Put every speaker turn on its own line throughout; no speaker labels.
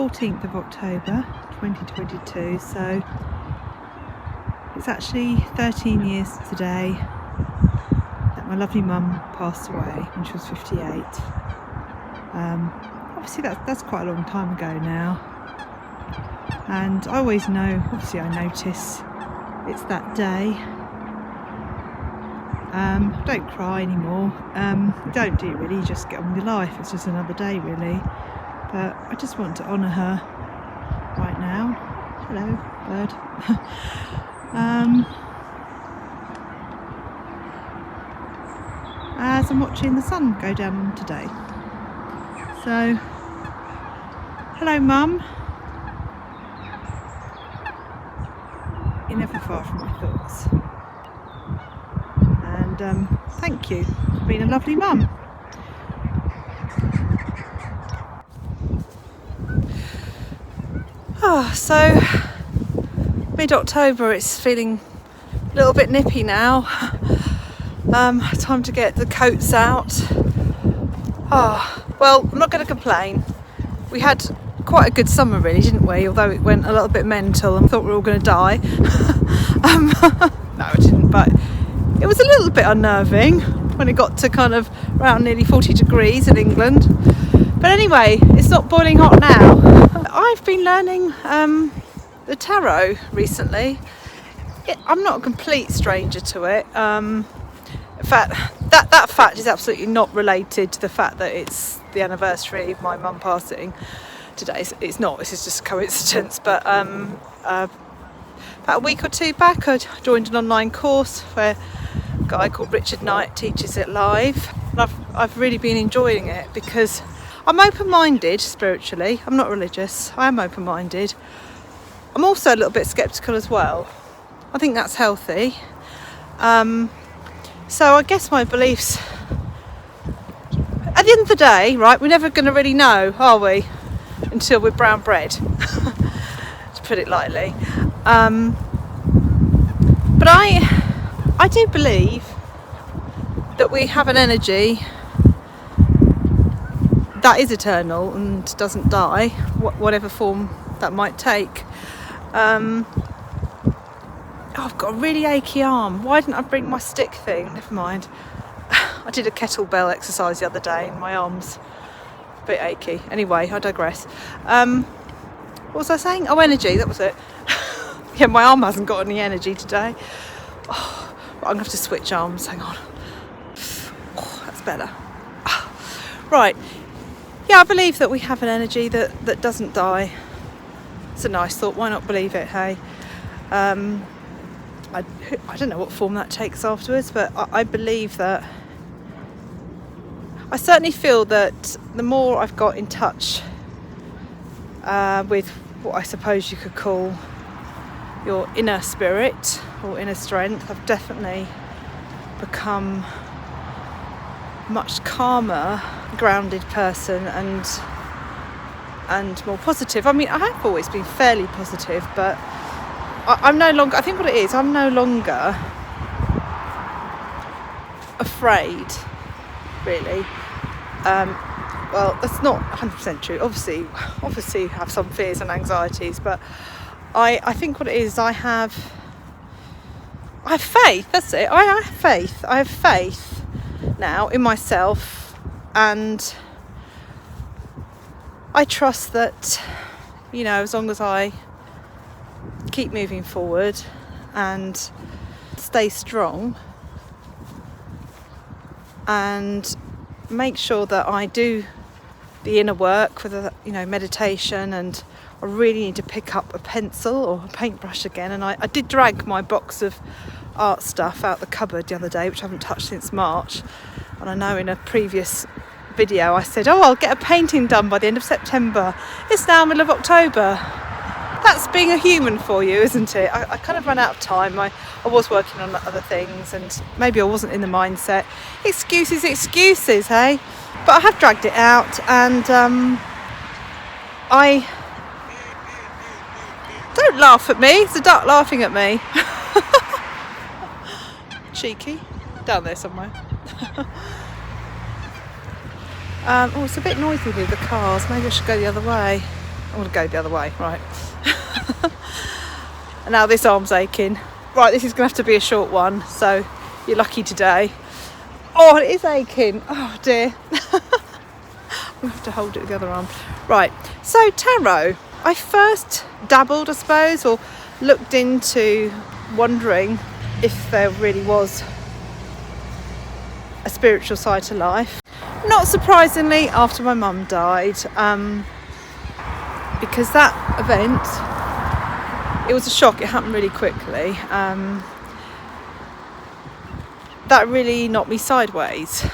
14th of October 2022, so it's actually 13 years today that my lovely mum passed away when she was 58. Obviously that's quite a long time ago now, and I always know, obviously I notice it's that day. I don't cry anymore, don't do really, just get on with your life, it's just another day really, but I just want to honour her right now. Hello bird. As I'm watching the sun go down today. So, hello Mum. You're never far from my thoughts. And thank you for being a lovely mum. So mid-October, it's feeling a little bit nippy now. Time to get the coats out. Well, I'm not going to complain. We had quite a good summer really, didn't we? Although it went a little bit mental and thought we were all going to die. No, it didn't, but it was a little bit unnerving when it got to kind of around nearly 40 degrees in England. But anyway, it's not boiling hot now. I've been learning the tarot recently. I'm not a complete stranger to it. In fact, that fact is absolutely not related to the fact that it's the anniversary of my mum passing today. It's not, this is just a coincidence. But about a week or two back, I joined an online course where a guy called Richard Knight teaches it live. And I've really been enjoying it because I'm open-minded spiritually. I'm not religious. I am open-minded. I'm also a little bit sceptical as well. I think that's healthy. So I guess my beliefs, at the end of the day, right, we're never going to really know, are we? Until we're brown bread, to put it lightly. But I do believe that we have an energy that is eternal and doesn't die, whatever form that might take. I've got a really achy arm. Why didn't I bring my stick thing? Never mind. I did a kettlebell exercise the other day and my arm's a bit achy. Anyway, I digress. What was I saying? Oh, energy, that was it. Yeah, my arm hasn't got any energy today. Oh, I'm going to have to switch arms. Hang on. Oh, that's better. Right. Yeah, I believe that we have an energy that doesn't die. It's a nice thought. Why not believe it, hey? I don't know what form that takes afterwards, but I believe that. I certainly feel that the more I've got in touch with what I suppose you could call your inner spirit or inner strength, I've definitely become a much calmer, grounded person and more positive. I mean, I have always been fairly positive, but I'm no longer, I think what it is, I'm no longer afraid, really. Well, that's not 100% true. Obviously you have some fears and anxieties, but I think what it is, I have faith, that's it. I have faith. I have faith now in myself, and I trust that, you know, as long as I keep moving forward and stay strong and make sure that I do the inner work with meditation, and I really need to pick up a pencil or a paintbrush again. And I did drag my box of art stuff out the cupboard the other day, which I haven't touched since March. And I know in a previous video I said, I'll get a painting done by the end of September. It's now middle of October. That's being a human for you, isn't it? I kind of ran out of time. I was working on other things and maybe I wasn't in the mindset. Excuses, hey? But I have dragged it out, and I... Don't laugh at me. It's a duck laughing at me. Cheeky. Down there somewhere. Oh, it's a bit noisy with the cars. Maybe I should go the other way. I want to go the other way, right. And now this arm's aching. Right, this is going to have to be a short one, so you're lucky today. Oh, it is aching. Oh dear. We'll have to hold it with the other arm. Right, so tarot. I first dabbled, I suppose, or looked into wondering if there really was a spiritual side to life. Not surprisingly, after my mum died, because that event, it was a shock. It happened really quickly. That really knocked me sideways,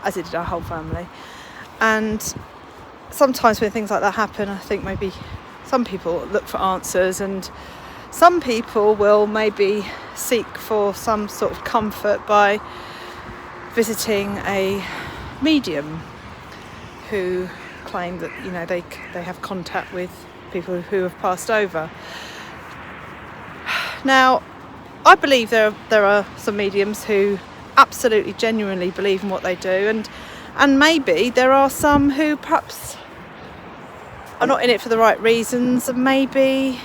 as it did our whole family. And sometimes when things like that happen, I think maybe some people look for answers, and some people will maybe seek for some sort of comfort by visiting a medium who claim that, you know, they have contact with people who have passed over. Now, I believe there are some mediums who absolutely genuinely believe in what they do, and maybe there are some who perhaps are not in it for the right reasons, and maybe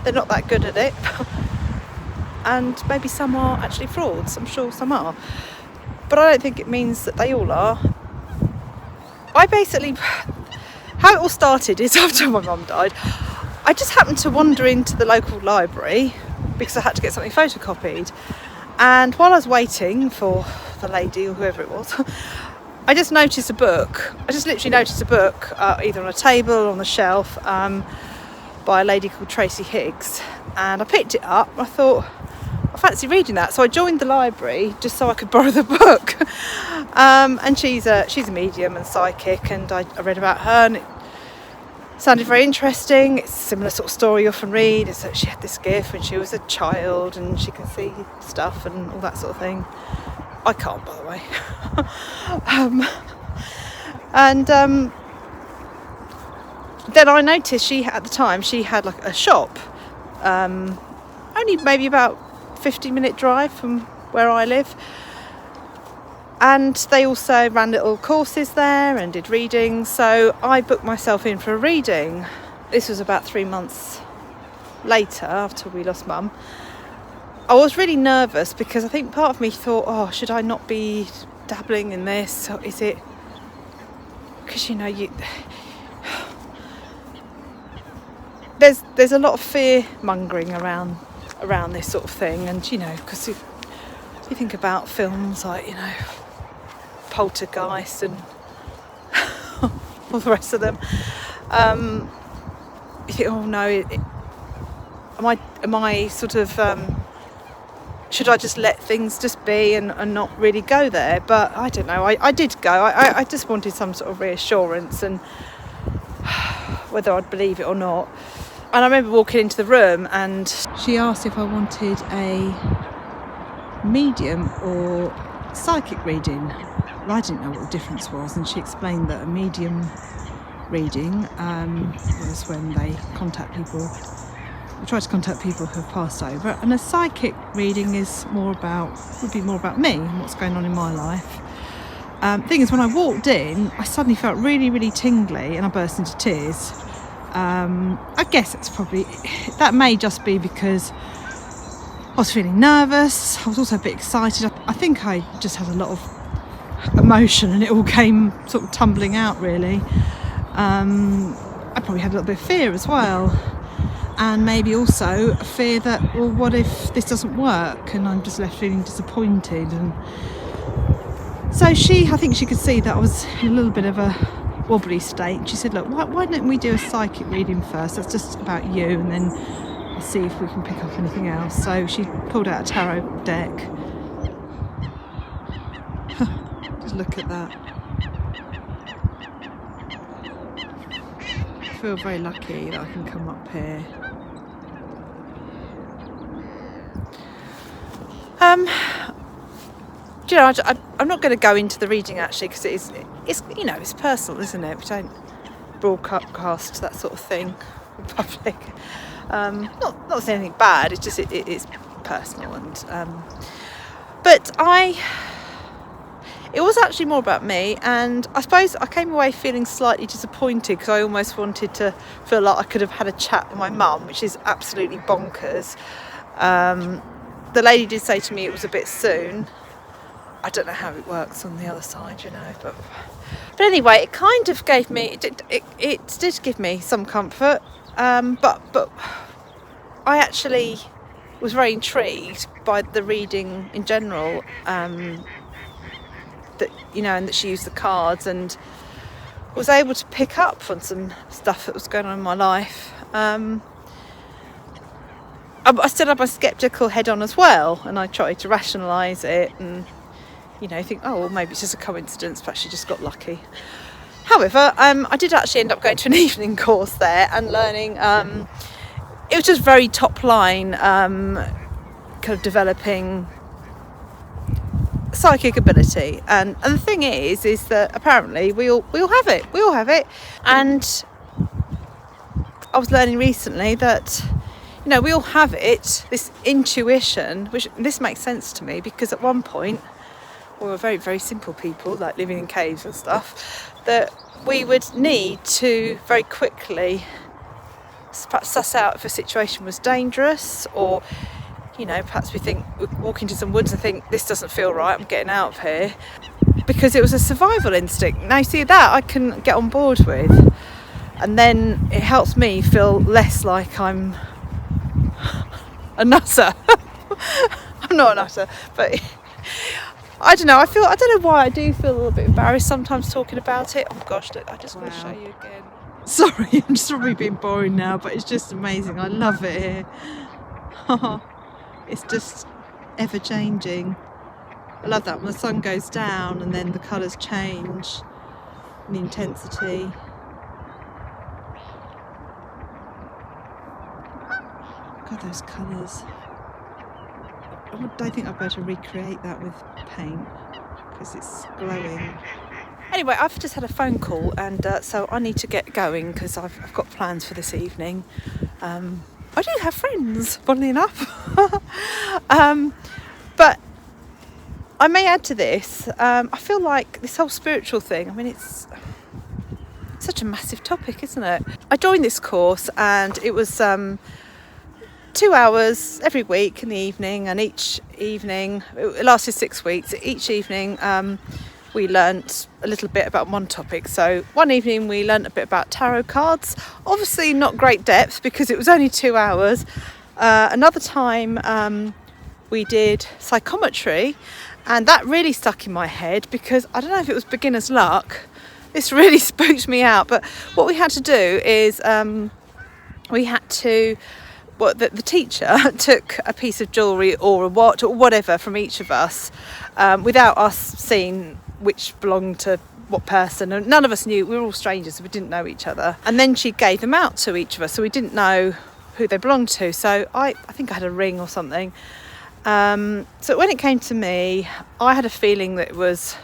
they're not that good at it. And maybe some are actually frauds. I'm sure some are, but I don't think it means that they all are. How it all started is after my mum died, I just happened to wander into the local library because I had to get something photocopied, and while I was waiting for the lady or whoever it was, I just noticed a book. I just literally noticed a book, either on a table or on the shelf, by a lady called Tracy Higgs, and I picked it up. I thought, I fancy reading that, so I joined the library just so I could borrow the book. And she's a medium and psychic, and I read about her, and it sounded very interesting. It's a similar sort of story you often read. It's that she had this gift when she was a child, and she can see stuff and all that sort of thing. I can't, by the way. Then I noticed at the time she had like a shop, only maybe about 15-minute drive from where I live, and they also ran little courses there and did readings. So I booked myself in for a reading. This was about 3 months later, after we lost Mum. I was really nervous because I think part of me thought, oh, should I not be dabbling in this? Or is it because, you know, there's a lot of fear mongering around this sort of thing, and you know, because you think about films like, you know, Poltergeist and all the rest of them, you think, oh no, am I sort of should I just let things just be and not really go there? But I don't know, I did go. I just wanted some sort of reassurance, and whether I'd believe it or not. And I remember walking into the room, and she asked if I wanted a medium or psychic reading. Well, I didn't know what the difference was, and she explained that a medium reading was when they try to contact people who have passed over, and a psychic reading would be more about me and what's going on in my life. Thing is, when I walked in, I suddenly felt really, really tingly, and I burst into tears. I guess that may just be because I was feeling nervous. I was also a bit excited. I think I just had a lot of emotion, and it all came sort of tumbling out, really. I probably had a little bit of fear as well, and maybe also a fear that, well, what if this doesn't work and I'm just left feeling disappointed? And so I think she could see that I was in a little bit of a wobbly state. She said, look, why don't we do a psychic reading first? That's just about you, and then I'll see if we can pick up anything else. So she pulled out a tarot deck. Just look at that. I feel very lucky that I can come up here. Do you know, I'm not going to go into the reading actually, because it's you know, it's personal, isn't it? We don't broadcast that sort of thing in public. Not saying anything bad. It's just it's personal, and but it was actually more about me, and I suppose I came away feeling slightly disappointed because I almost wanted to feel like I could have had a chat with my mum, which is absolutely bonkers. The lady did say to me it was a bit soon. I don't know how it works on the other side, but anyway, it kind of gave me, it did give me some comfort, but I actually was very intrigued by the reading in general, that and that she used the cards, and was able to pick up on some stuff that was going on in my life. I still had my sceptical head on as well, and I tried to rationalise it and think, oh well, maybe it's just a coincidence, perhaps she just got lucky. However, I did actually end up going to an evening course there and learning. It was just very top line, kind of developing psychic ability, and the thing is that apparently we all have it, and I was learning recently that we all have it, this intuition, which this makes sense to me because at one point we were very, very simple people, like living in caves and stuff, that we would need to very quickly perhaps suss out if a situation was dangerous, or perhaps we walk into some woods and think, this doesn't feel right, I'm getting out of here, because it was a survival instinct. Now, you see, that I can get on board with, and then it helps me feel less like I'm a nutter. I'm not a nutter, but I don't know. I don't know why I do feel a little bit embarrassed sometimes talking about it. Oh gosh, look, I just want to show you again. Sorry, I'm just probably being boring now, but it's just amazing. I love it here. It's just ever changing. I love that when the sun goes down and then the colours change, and the intensity. God, those colours. I don't think I'd better recreate that with paint because it's glowing. Anyway, I've just had a phone call, and so I need to get going because I've got plans for this evening. I do have friends, funnily enough. But I may add to this, I feel like this whole spiritual thing, it's such a massive topic, isn't it? I joined this course, and it was 2 hours every week in the evening, and each evening, it lasted 6 weeks. Each evening we learnt a little bit about one topic. So one evening we learnt a bit about tarot cards, obviously not great depth because it was only 2 hours. Another time we did psychometry, and that really stuck in my head because I don't know if it was beginner's luck, this really spooked me out. But what we had to do is the teacher took a piece of jewellery or a watch or whatever from each of us, without us seeing which belonged to what person, and none of us knew. We were all strangers, so we didn't know each other. And then she gave them out to each of us, so we didn't know who they belonged to. So I think I had a ring or something. So when it came to me, I had a feeling that it was,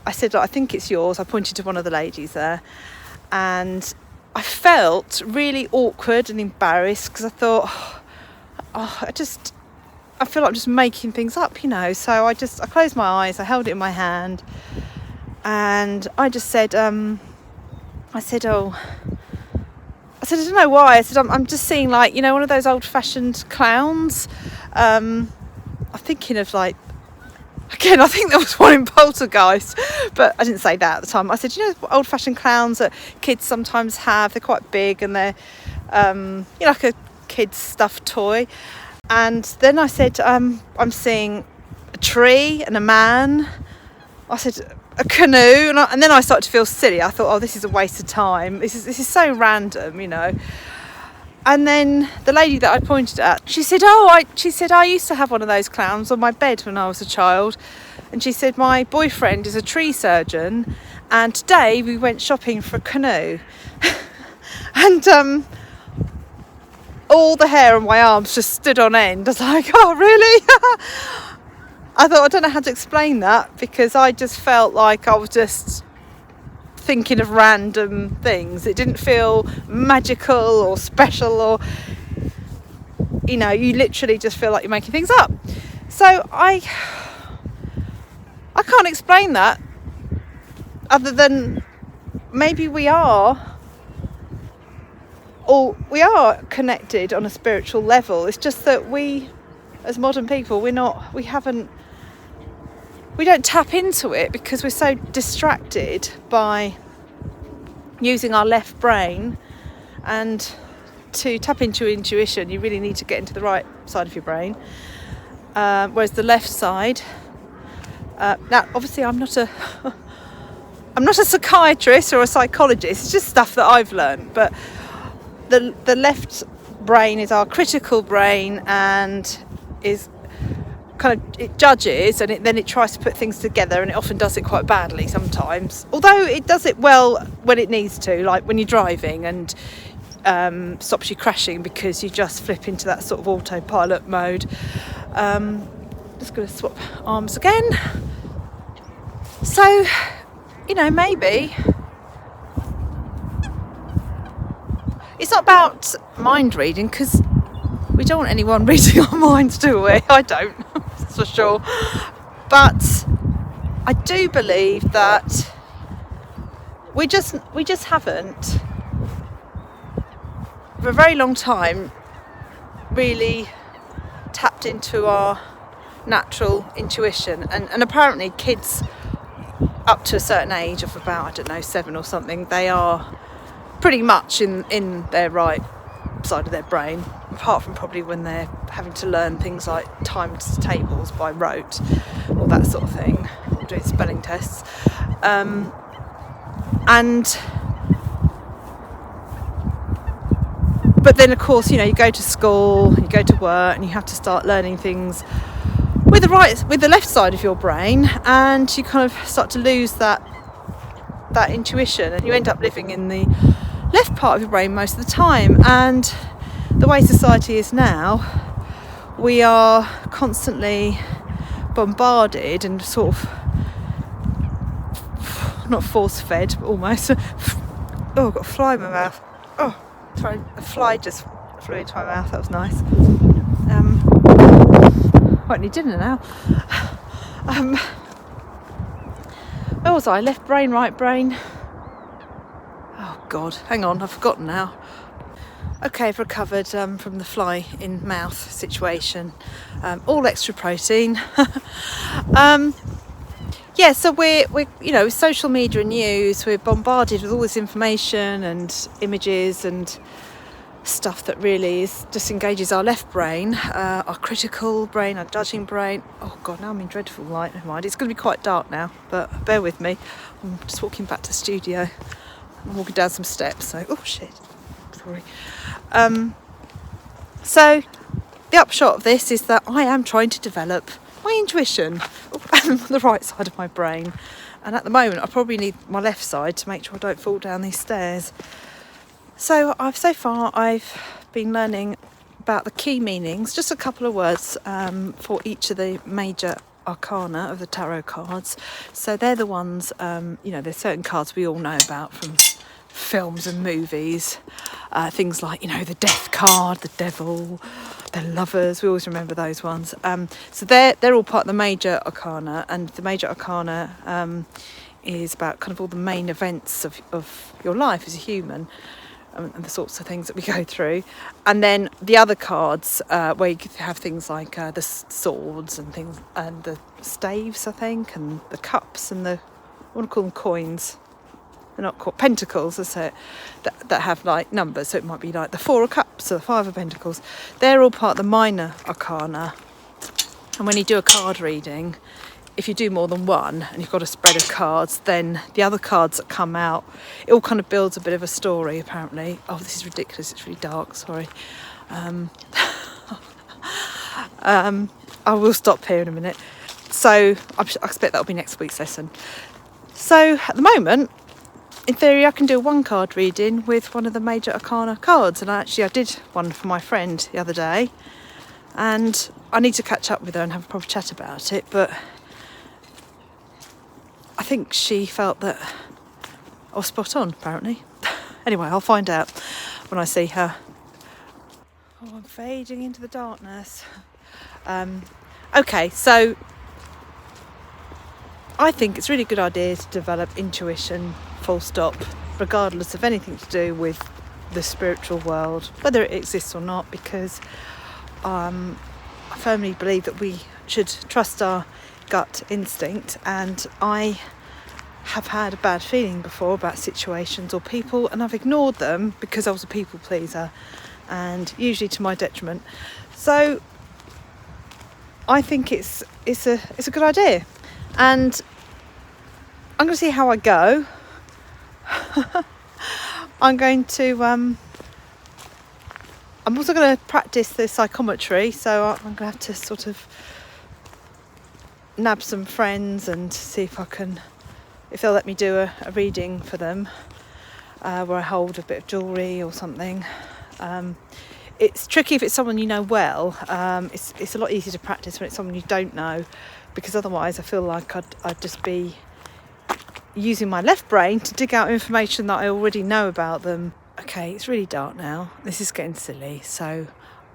I said, I think it's yours. I pointed to one of the ladies there, and I felt really awkward and embarrassed because I thought, I feel like I'm just making things up, So I closed my eyes, I held it in my hand, and I just said, I said, I don't know why. I said, I'm just seeing like, one of those old-fashioned clowns. I'm thinking of like, again, I think there was one in Poltergeist, but I didn't say that at the time. I said, old-fashioned clowns that kids sometimes have, they're quite big, and they're, like a kid's stuffed toy. And then I said, I'm seeing a tree and a man. I said, a canoe, and then I started to feel silly. I thought, this is a waste of time. This is so random, And then the lady that I pointed at, she said, I used to have one of those clowns on my bed when I was a child. And she said, my boyfriend is a tree surgeon, and today we went shopping for a canoe. And all the hair on my arms just stood on end. I was like, oh, really? I thought, I don't know how to explain that, because I just felt like I was just thinking of random things. It didn't feel magical or special, or you literally just feel like you're making things up. So I I can't explain that other than maybe we are connected on a spiritual level. It's just that we, as modern people, we don't tap into it because we're so distracted by using our left brain. And to tap into your intuition, you really need to get into the right side of your brain, whereas the left side, now obviously I'm not a psychiatrist or a psychologist, it's just stuff that I've learned, but the left brain is our critical brain and is it judges, and then it tries to put things together, and it often does it quite badly sometimes, although it does it well when it needs to, like when you're driving and stops you crashing because you just flip into that sort of autopilot mode. Just going to swap arms again. So, maybe it's not about mind reading, because we don't want anyone reading our minds, do we? I don't, that's for sure. But I do believe that we just haven't, for a very long time, really tapped into our natural intuition, and apparently kids up to a certain age of about, 7 or something, they are pretty much in their right side of their brain, apart from probably when they're having to learn things like timed tables by rote or that sort of thing, or doing spelling tests, but then of course, you go to school, you go to work, and you have to start learning things with the left side of your brain, and you kind of start to lose that intuition, and you end up living in the left part of your brain most of the time. And the way society is now, we are constantly bombarded and sort of not force fed, but almost. Oh, I've got a fly in my mouth. Oh, sorry, a fly just flew into my mouth. That was nice. Won't need dinner now. Where was I? Left brain, right brain. Oh God, hang on, I've forgotten now. Okay, I've recovered from the fly in mouth situation. All extra protein. Yeah, so we're social media and news, we're bombarded with all this information and images and stuff that really just engages our left brain, our critical brain, our judging brain. Oh God, now I'm in dreadful light. Never mind, it's going to be quite dark now, but bear with me. I'm just walking back to the studio. I'm walking down some steps, so oh shit, sorry. So the upshot of this is that I am trying to develop my intuition on the right side of my brain, and at the moment I probably need my left side to make sure I don't fall down these stairs. So I've been learning about the key meanings, just a couple of words for each of the major arcana of the tarot cards. So they're the ones, there's certain cards we all know about from films and movies, things like, the death card, the devil, the lovers, we always remember those ones. So they're all part of the major arcana, and the major arcana is about kind of all the main events of your life as a human, and the sorts of things that we go through. And then the other cards, where you have things like the swords and things, and the staves, I think, and the cups, and I want to call them coins. They're not called pentacles, I say, that have like numbers. So it might be like the 4 of cups or the 5 of pentacles. They're all part of the minor arcana. And when you do a card reading, if you do more than one and you've got a spread of cards, then the other cards that come out, it all kind of builds a bit of a story, apparently. Oh, this is ridiculous, it's really dark, sorry. I will stop here in a minute. So I expect that'll be next week's lesson. So at the moment, in theory, I can do a 1 card reading with one of the major arcana cards, and I did one for my friend the other day, and I need to catch up with her and have a proper chat about it, but I think she felt that I was spot on, apparently. Anyway, I'll find out when I see her. Oh, I'm fading into the darkness. Okay, so I think it's a really good idea to develop intuition, full stop, regardless of anything to do with the spiritual world, whether it exists or not, because I firmly believe that we should trust our gut instinct. And I have had a bad feeling before about situations or people, and I've ignored them because I was a people pleaser, and usually to my detriment. So I think it's a good idea, and I'm going to see how I go. I'm also going to practice the psychometry, so I'm going to have to sort of nab some friends and see if they'll let me do a reading for them, where I hold a bit of jewellery or something. It's tricky if it's someone you know well. It's a lot easier to practice when it's someone you don't know, because otherwise I feel like I'd just be using my left brain to dig out information that I already know about them. Okay, it's really dark now. This is getting silly, so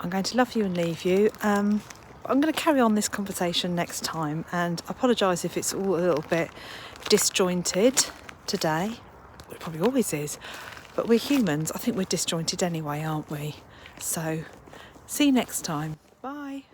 I'm going to love you and leave you. I'm going to carry on this conversation next time, and I apologise if it's all a little bit disjointed today. It probably always is, but we're humans. I think we're disjointed anyway, aren't we? So see you next time. Bye.